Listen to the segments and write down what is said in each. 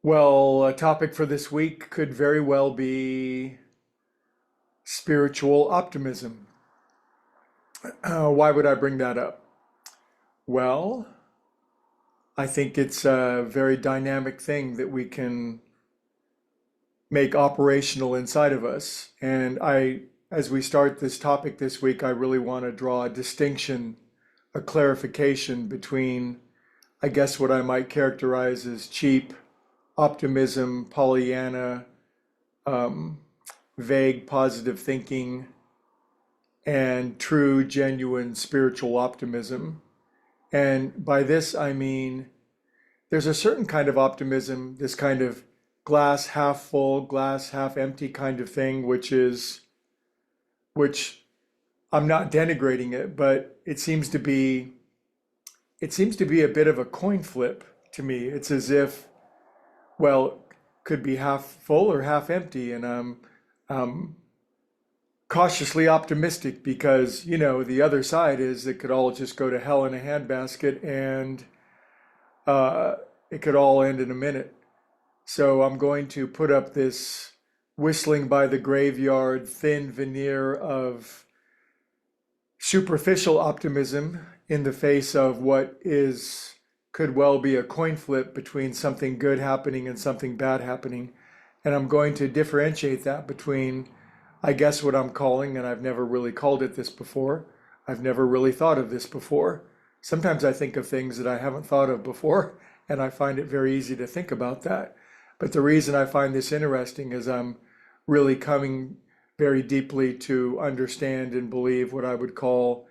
Well, a topic for this week could very well be spiritual optimism. Why would I bring that up? Well, I think it's a very dynamic thing that we can make operational inside of us. As we start this topic this week, I really want to draw a distinction, a clarification between, I guess, what I might characterize as cheap optimism, Pollyanna, um, vague positive thinking, and true, genuine spiritual optimism. And by this, I mean there's a certain kind of optimism, this kind of glass half full, glass half empty kind of thing, which I'm not denigrating it, but it seems to be a bit of a coin flip to me. It's as if, well, could be half full or half empty, and I'm cautiously optimistic because, the other side is it could all just go to hell in a handbasket and uh, it could all end in a minute. So I'm going to put up this whistling by the graveyard thin veneer of superficial optimism in the face of what is could well be a coin flip between something good happening and something bad happening. And I'm going to differentiate that between, I guess, what I'm calling, and I've never really called it this before. I've never really thought of this before. Sometimes I think of things that I haven't thought of before, and I find it very easy to think about that. But the reason I find this interesting is I'm really coming very deeply to understand and believe what I would call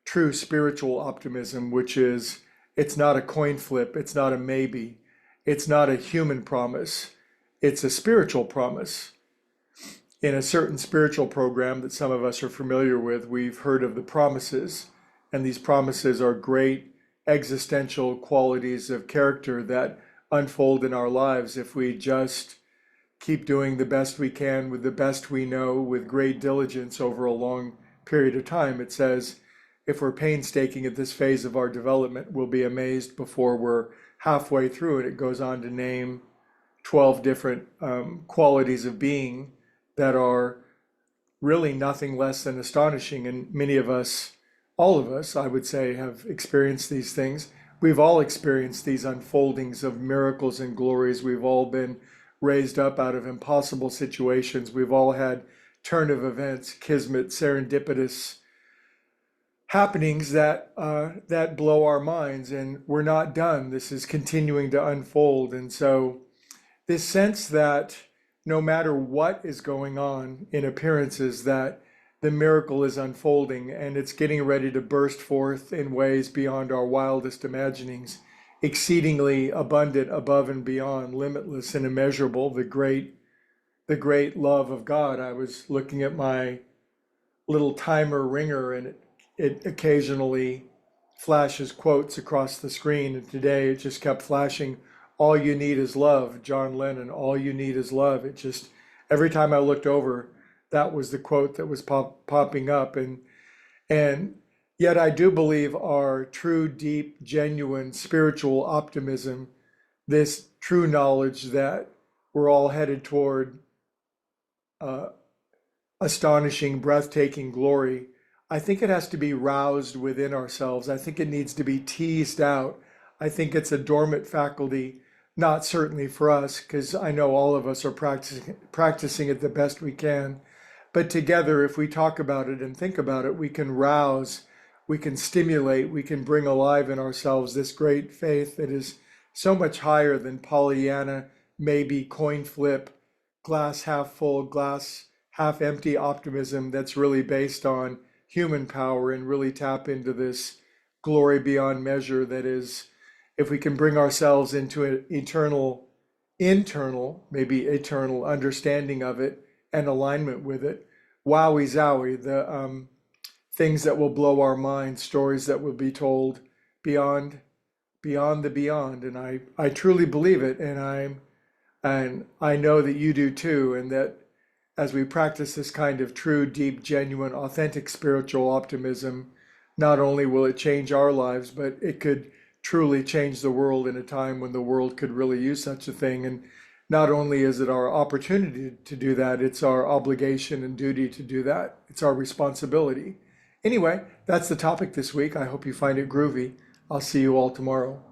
true spiritual optimism, which is it's not a coin flip, it's not a maybe, it's not a human promise, it's a spiritual promise. In a certain spiritual program that some of us are familiar with, we've heard of the promises, and these promises are great existential qualities of character that unfold in our lives if we just keep doing the best we can with the best we know with great diligence over a long period of time. It says, if we're painstaking at this phase of our development, we'll be amazed before we're halfway through it. It goes on to name 12 different qualities of being that are really nothing less than astonishing. And many of us, all of us, I would say, have experienced these things. We've all experienced these unfoldings of miracles and glories. We've all been raised up out of impossible situations. We've all had turn of events, kismet, serendipitous happenings that blow our minds, and we're not done. This is continuing to unfold. And so this sense that no matter what is going on in appearances, that the miracle is unfolding and it's getting ready to burst forth in ways beyond our wildest imaginings, exceedingly abundant, above and beyond, limitless and immeasurable, the great love of God. I was looking at my little timer ringer, and it occasionally flashes quotes across the screen. And today it just kept flashing, all you need is love, John Lennon, all you need is love. It just, every time I looked over, that was the quote that was popping up. And yet I do believe our true, deep, genuine spiritual optimism, this true knowledge that we're all headed toward uh, astonishing, breathtaking glory, I think it has to be roused within ourselves. I think it needs to be teased out. I think it's a dormant faculty, not certainly for us, because I know all of us are practicing it the best we can. But together, if we talk about it and think about it, we can rouse, we can stimulate, we can bring alive in ourselves this great faith that is so much higher than Pollyanna, maybe coin flip, glass half full, glass half empty optimism that's really based on human power and really tap into this glory beyond measure that is, if we can bring ourselves into an internal, maybe eternal understanding of it and alignment with it, wowie zowie, the things that will blow our minds, stories that will be told beyond beyond the beyond. And I truly believe it, and I know that you do too, and that as we practice this kind of true, deep, genuine, authentic spiritual optimism, not only will it change our lives, but it could truly change the world in a time when the world could really use such a thing. And not only is it our opportunity to do that, it's our obligation and duty to do that. It's our responsibility. Anyway, that's the topic this week. I hope you find it groovy. I'll see you all tomorrow.